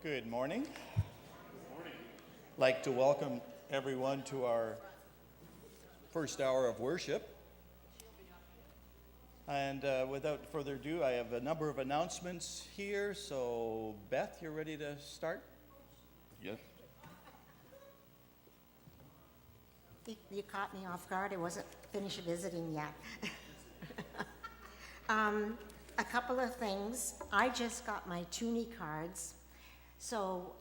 Good morning. Good morning. I'd like to welcome everyone to our first hour of worship. And without further ado, I have a number of announcements here. So, Beth, you're ready to start? Yes. You caught me off guard. I wasn't finished visiting yet. A couple of things. I just got my Toonie cards. So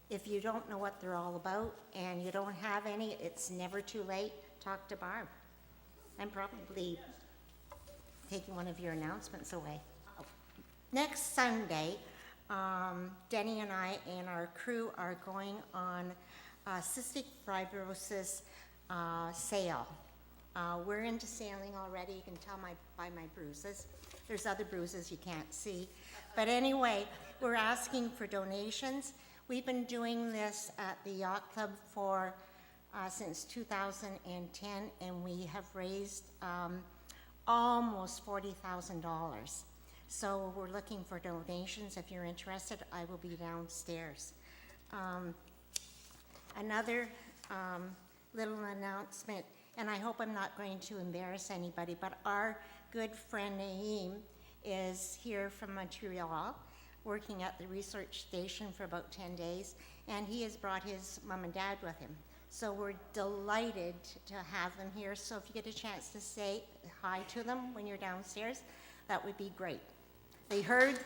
if you don't know what they're all about and you don't have any, it's never too late. Talk to Barb. I'm probably taking one of your announcements away. Next Sunday, Denny and I and our crew are going on cystic fibrosis sale. We're into sailing already. You can tell by my bruises. There's other bruises you can't see. But anyway, we're asking for donations. We've been doing this at the Yacht Club for since 2010, and we have raised almost $40,000. So we're looking for donations. If you're interested, I will be downstairs. Another little announcement, and I hope I'm not going to embarrass anybody, but our good friend Naeem is here from Montreal, working at the research station for about 10 days, and he has brought his mom and dad with him. So we're delighted to have them here. So if you get a chance to say hi to them when you're downstairs, that would be great. They heard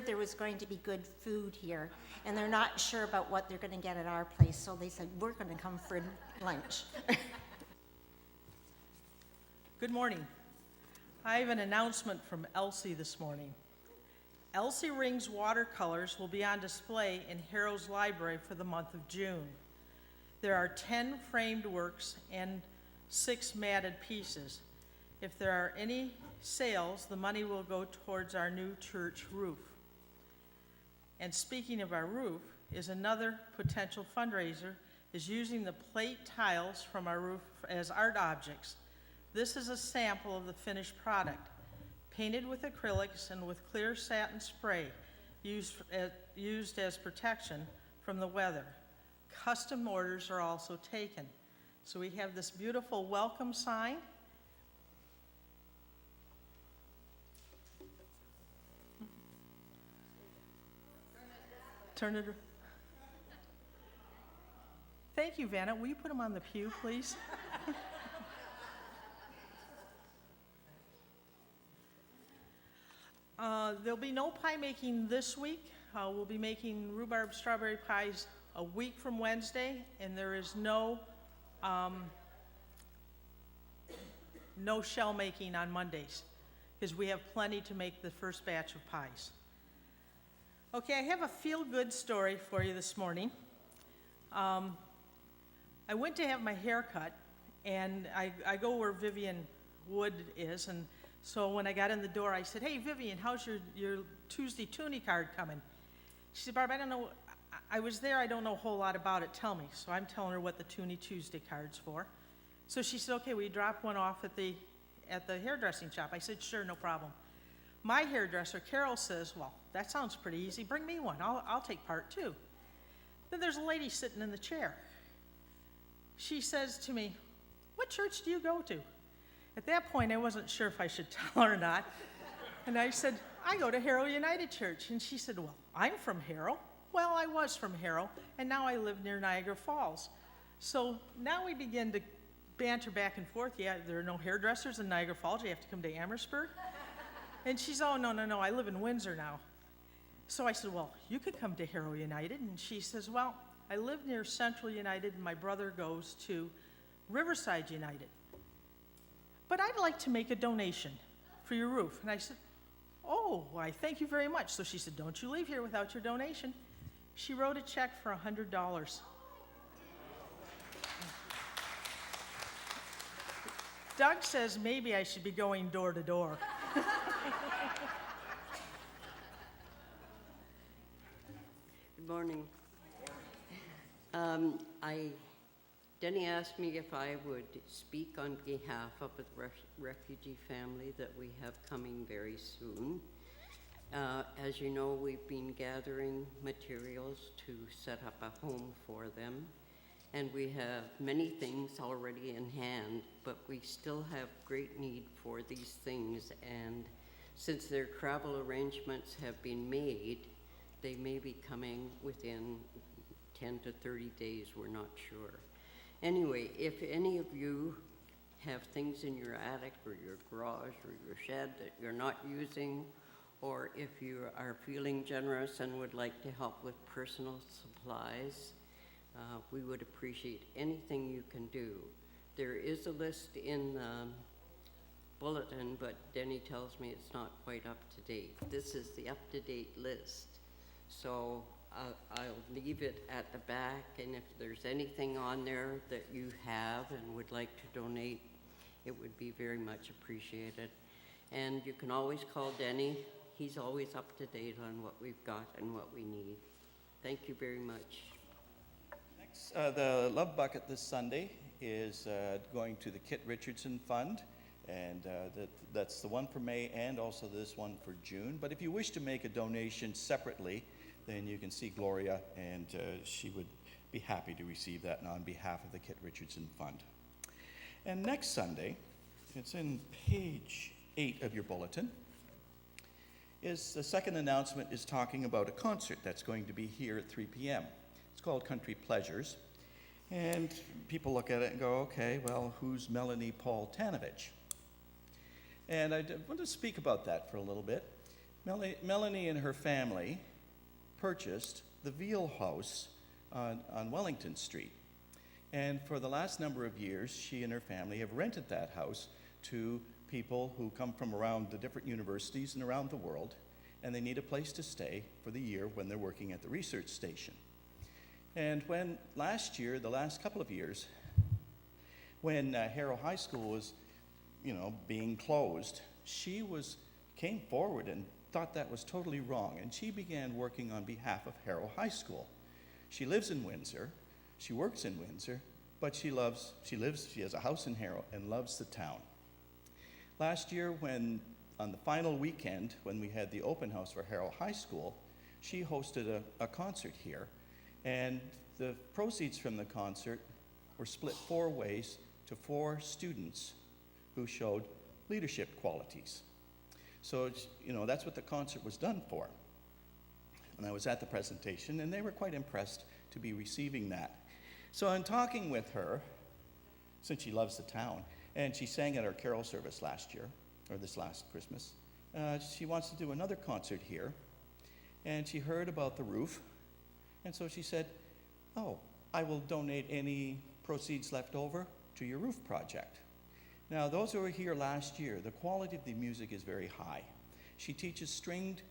there was going to be good food here, and they're not sure about what they're going to get at our place, so they said, we're going to come for lunch. Good morning. I have an announcement from Elsie this morning. Elsie Ring's watercolors will be on display in Harrow's Library for the month of June. There are 10 framed works and 6 matted pieces. If there are any sales, the money will go towards our new church roof. And speaking of our roof, is another potential fundraiser is using the plate tiles from our roof as art objects. This is a sample of the finished product, painted with acrylics and with clear satin spray used as protection from the weather. Custom orders are also taken. So we have this beautiful welcome sign. Turn it. Thank you, Vanna. Will you put them on the pew, please? There'll be no pie making this week. We'll be making rhubarb strawberry pies a week from Wednesday, and there is no shell making on Mondays, because we have plenty to make the first batch of pies. Okay, I have a feel-good story for you this morning. I went to have my hair cut, and I go where Vivian Wood is, and so when I got in the door, I said, hey, Vivian, how's your Tuesday Toonie card coming? She said, Barb, I don't know, I was there, I don't know a whole lot about it, tell me. So I'm telling her what the Toonie Tuesday card's for. So she said, okay, will you drop one off at the hairdressing shop? I said, sure, no problem. My hairdresser, Carol, says, well, that sounds pretty easy, bring me one, I'll take part too. Then there's a lady sitting in the chair. She says to me, what church do you go to? At that point, I wasn't sure if I should tell her or not. And I said, I go to Harrow United Church. And she said, well, I'm from Harrow. Well, I was from Harrow, and now I live near Niagara Falls. So now we begin to banter back and forth. Yeah, there are no hairdressers in Niagara Falls. You have to come to Amherstburg. And she's, oh, no, I live in Windsor now. So I said, well, you could come to Harrow United. And she says, well, I live near Central United, and my brother goes to Riverside United. But I'd like to make a donation for your roof. And I said, oh, why, thank you very much. So she said, don't you leave here without your donation. She wrote a check for $100. Doug says maybe I should be going door to door. Good morning. Denny asked me if I would speak on behalf of the refugee family that we have coming very soon. As you know, we've been gathering materials to set up a home for them, and we have many things already in hand, but we still have great need for these things, and since their travel arrangements have been made, they may be coming within 10 to 30 days, we're not sure. Anyway, if any of you have things in your attic or your garage or your shed that you're not using, or if you are feeling generous and would like to help with personal supplies, we would appreciate anything you can do. There is a list in the bulletin, but Denny tells me it's not quite up to date. This is the up-to-date list. So I'll leave it at the back, and if there's anything on there that you have and would like to donate, it would be very much appreciated. And you can always call Denny. He's always up to date on what we've got and what we need. Thank you very much. Next, the Love Bucket this Sunday is going to the Kit Richardson Fund, and that's the one for May and also this one for June. But if you wish to make a donation separately, then you can see Gloria, and she would be happy to receive that on behalf of the Kit Richardson Fund. And next Sunday, it's in page 8 of your bulletin, is the second announcement is talking about a concert that's going to be here at 3 p.m. It's called Country Pleasures. And people look at it and go, okay, well, who's Melanie Paul Tanovich? And I want to speak about that for a little bit. Melanie and her family purchased the Veal House on Wellington Street. And for the last number of years, she and her family have rented that house to people who come from around the different universities and around the world, and they need a place to stay for the year when they're working at the research station. And when last year, the last couple of years, when Harrow High School was, being closed, she came forward and thought that was totally wrong, and she began working on behalf of Harrow High School. She lives in Windsor, she works in Windsor, but she has a house in Harrow and loves the town. Last year, on the final weekend, when we had the open house for Harrow High School, she hosted a concert here, and the proceeds from the concert were split 4 ways to 4 students who showed leadership qualities. So, that's what the concert was done for. And I was at the presentation, and they were quite impressed to be receiving that. So in talking with her, since she loves the town, and she sang at our carol service last year, or this last Christmas, she wants to do another concert here, and she heard about the roof, and so she said, oh, I will donate any proceeds left over to your roof project. Now, those who were here last year, the quality of the music is very high. She teaches stringed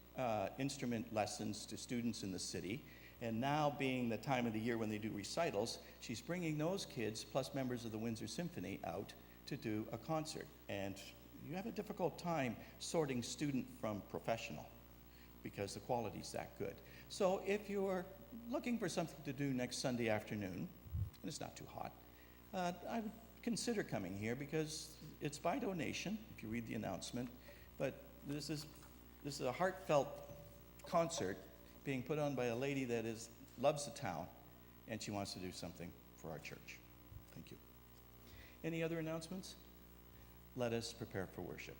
instrument lessons to students in the city, and now being the time of the year when they do recitals, she's bringing those kids, plus members of the Windsor Symphony, out to do a concert. And you have a difficult time sorting student from professional because the quality's that good. So if you're looking for something to do next Sunday afternoon, and it's not too hot, I would consider coming here because it's by donation, if you read the announcement, but this is a heartfelt concert being put on by a lady that loves the town, and she wants to do something for our church. Thank you. Any other announcements? Let us prepare for worship.